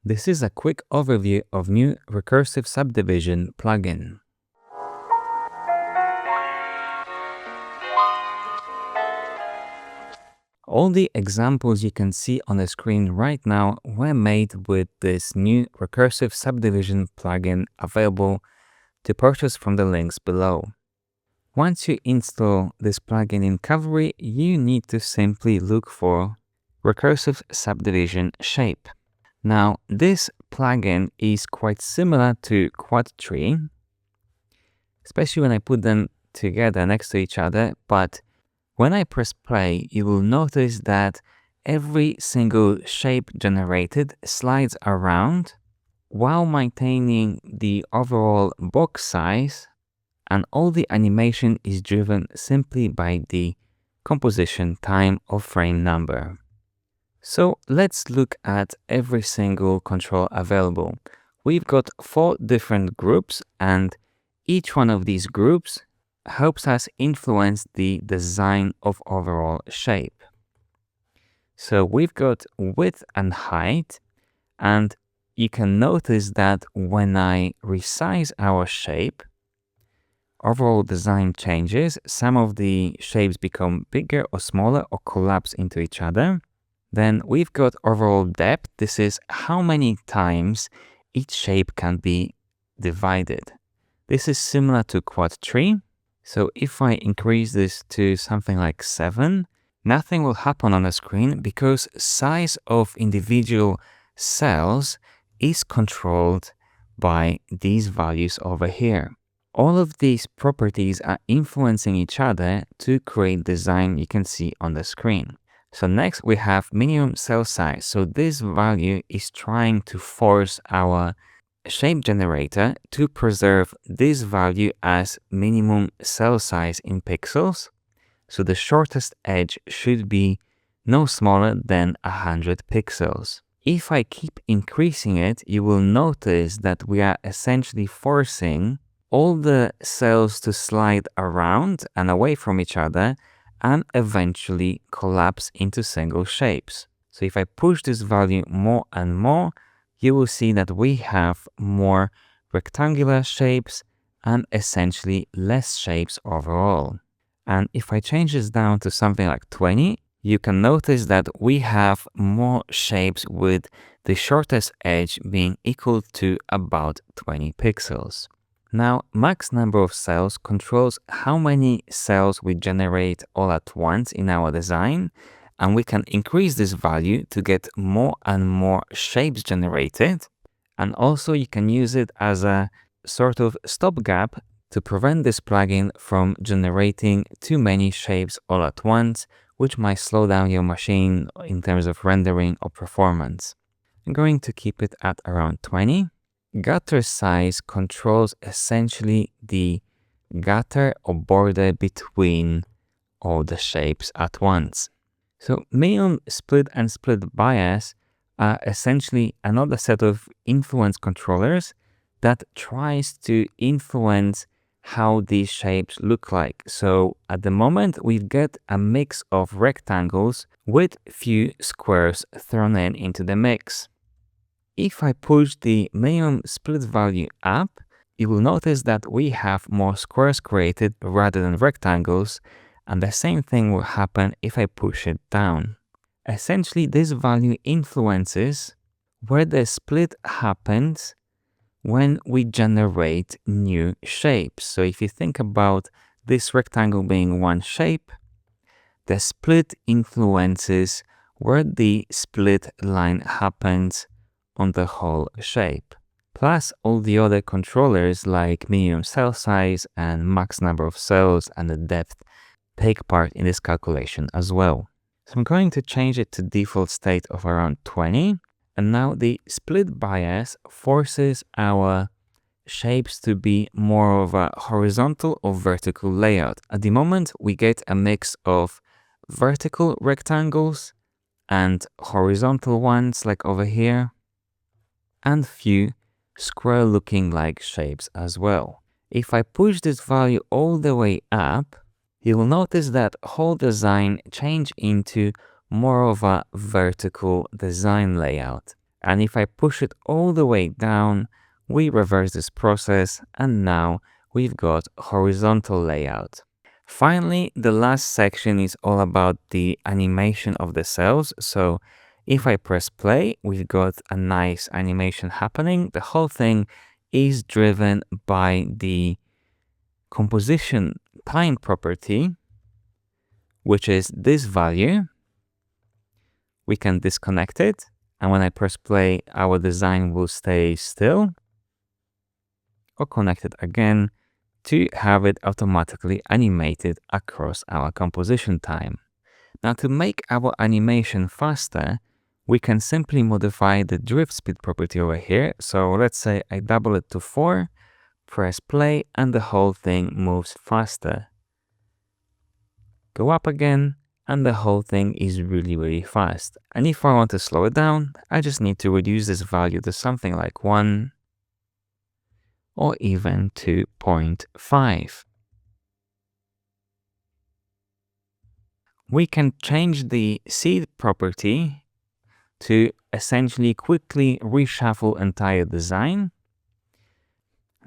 This is a quick overview of new Recursive Subdivision plugin. All the examples you can see on the screen right now were made with this new Recursive Subdivision plugin available to purchase from the links below. Once you install this plugin in Cavalry, you need to simply look for Recursive Subdivision Shape. Now, this plugin is quite similar to Quadtree, especially when I put them together next to each other, but when I press play, you will notice that every single shape generated slides around while maintaining the overall box size, and all the animation is driven simply by the composition time or frame number. So let's look at every single control available. We've got 4 different groups, and each one of these groups helps us influence the design of overall shape. So we've got width and height, and you can notice that when I resize our shape, overall design changes. Some of the shapes become bigger or smaller or collapse into each other. Then we've got overall depth. This is how many times each shape can be divided. This is similar to Quadtree. So if I increase this to something like 7, nothing will happen on the screen because size of individual cells is controlled by these values over here. All of these properties are influencing each other to create design you can see on the screen. So next we have minimum cell size. So this value is trying to force our shape generator to preserve this value as minimum cell size in pixels. So the shortest edge should be no smaller than 100 pixels. If I keep increasing it, you will notice that we are essentially forcing all the cells to slide around and away from each other and eventually collapse into single shapes. So if I push this value more and more, you will see that we have more rectangular shapes and essentially less shapes overall. And if I change this down to something like 20, you can notice that we have more shapes with the shortest edge being equal to about 20 pixels. Now, max number of cells controls how many cells we generate all at once in our design, and we can increase this value to get more and more shapes generated. And also you can use it as a sort of stopgap to prevent this plugin from generating too many shapes all at once, which might slow down your machine in terms of rendering or performance. I'm going to keep it at around 20. Gutter size controls essentially the gutter or border between all the shapes at once. So minimum split and split bias are essentially another set of influence controllers that tries to influence how these shapes look like. So at the moment we get a mix of rectangles with few squares thrown into the mix. If I push the minimum split value up, you will notice that we have more squares created rather than rectangles, and the same thing will happen if I push it down. Essentially, this value influences where the split happens when we generate new shapes. So if you think about this rectangle being one shape, the split influences where the split line happens on the whole shape. Plus all the other controllers like minimum cell size and max number of cells and the depth take part in this calculation as well. So I'm going to change it to default state of around 20. And now the split bias forces our shapes to be more of a horizontal or vertical layout. At the moment, we get a mix of vertical rectangles and horizontal ones like over here, and few square looking like shapes as well. If I push this value all the way up, you will notice that whole design change into more of a vertical design layout. And if I push it all the way down, we reverse this process, and now we've got horizontal layout. Finally, the last section is all about the animation of the cells. So if I press play, we've got a nice animation happening. The whole thing is driven by the composition time property, which is this value. We can disconnect it, and when I press play, our design will stay still, or connect it again to have it automatically animated across our composition time. Now, to make our animation faster, we can simply modify the drift speed property over here. So let's say I double it to 4, press play, and the whole thing moves faster. Go up again, and the whole thing is really fast. And if I want to slow it down, I just need to reduce this value to something like 1 or even to 0.5. We can change the seed property to essentially quickly reshuffle entire design.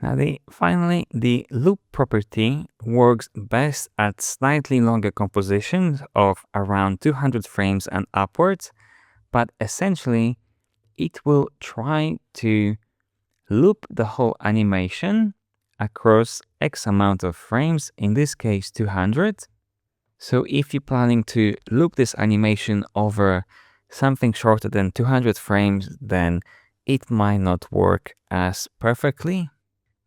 Now finally, the loop property works best at slightly longer compositions of around 200 frames and upwards, but essentially it will try to loop the whole animation across X amount of frames, in this case 200. So if you're planning to loop this animation over something shorter than 200 frames, then it might not work as perfectly,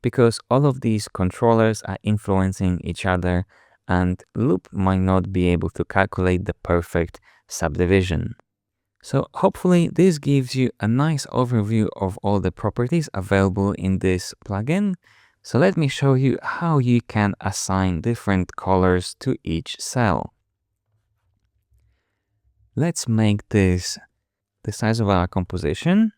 because all of these controllers are influencing each other, and loop might not be able to calculate the perfect subdivision. So hopefully this gives you a nice overview of all the properties available in this plugin. So let me show you how you can assign different colors to each cell. Let's make this the size of our composition.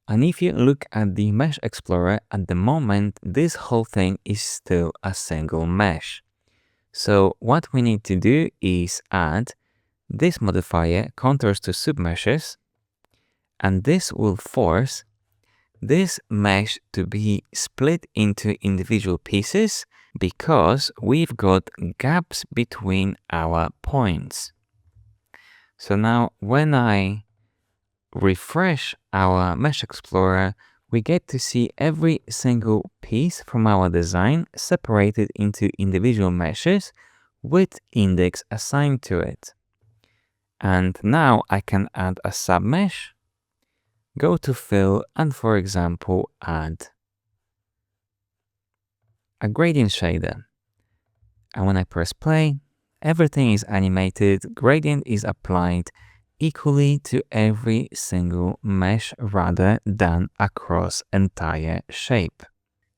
And if you look at the Mesh Explorer, at the moment, this whole thing is still a single mesh. So what we need to do is add this modifier, contours to submeshes, and this will force this mesh to be split into individual pieces because we've got gaps between our points. So now when I refresh our Mesh Explorer, we get to see every single piece from our design separated into individual meshes with index assigned to it. And now I can add a submesh, go to fill, and for example, add a gradient shader. And when I press play, everything is animated, gradient is applied equally to every single mesh rather than across entire shape.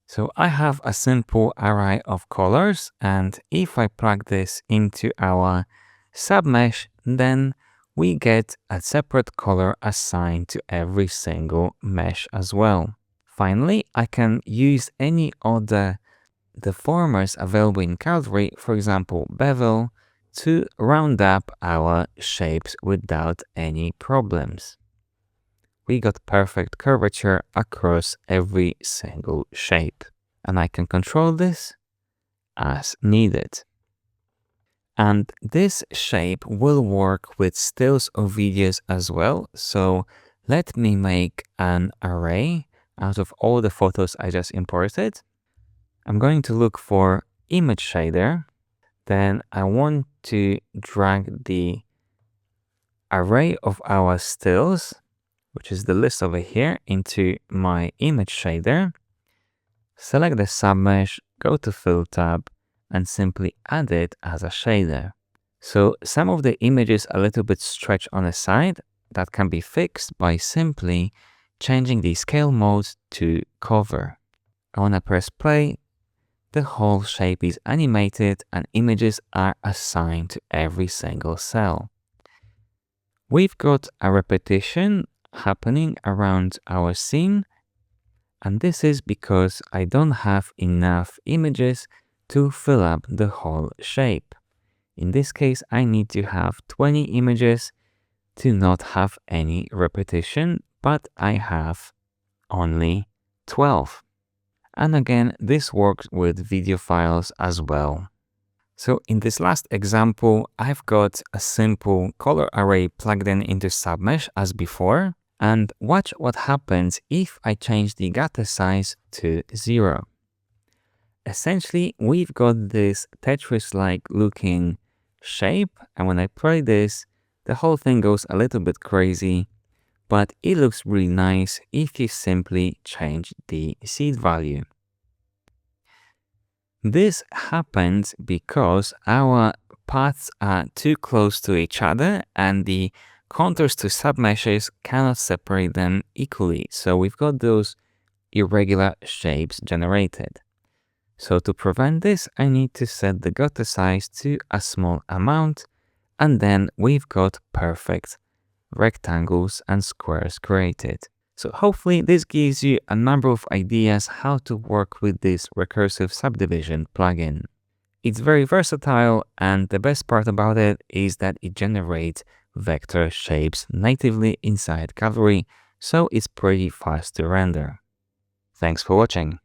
So I have a simple array of colors, and if I plug this into our submesh, then we get a separate color assigned to every single mesh as well. Finally, I can use any other deformers available in Cavalry, for example bevel, to round up our shapes without any problems. We got perfect curvature across every single shape, and I can control this as needed. And this shape will work with stills or videos as well. So let me make an array out of all the photos I just imported. I'm going to look for image shader. Then I want to drag the array of our stills, which is the list over here, into my image shader. Select the submesh, go to Fill tab, and simply add it as a shader. So some of the images are a little bit stretched on the side. That can be fixed by simply changing the scale mode to cover. When I press play, the whole shape is animated and images are assigned to every single cell. We've got a repetition happening around our scene, and this is because I don't have enough images to fill up the whole shape. In this case, I need to have 20 images to not have any repetition, but I have only 12. And again, this works with video files as well. So in this last example, I've got a simple color array plugged in into submesh as before. And watch what happens if I change the gutter size to 0. Essentially, we've got this Tetris-like looking shape, and when I play this, the whole thing goes a little bit crazy, but it looks really nice if you simply change the seed value. This happens because our paths are too close to each other and the contours to submeshes cannot separate them equally. So we've got those irregular shapes generated. So to prevent this, I need to set the gutter size to a small amount, and then we've got perfect rectangles and squares created. So hopefully this gives you a number of ideas how to work with this Recursive Subdivision plugin. It's very versatile, and the best part about it is that it generates vector shapes natively inside Cavalry, so it's pretty fast to render. Thanks for watching.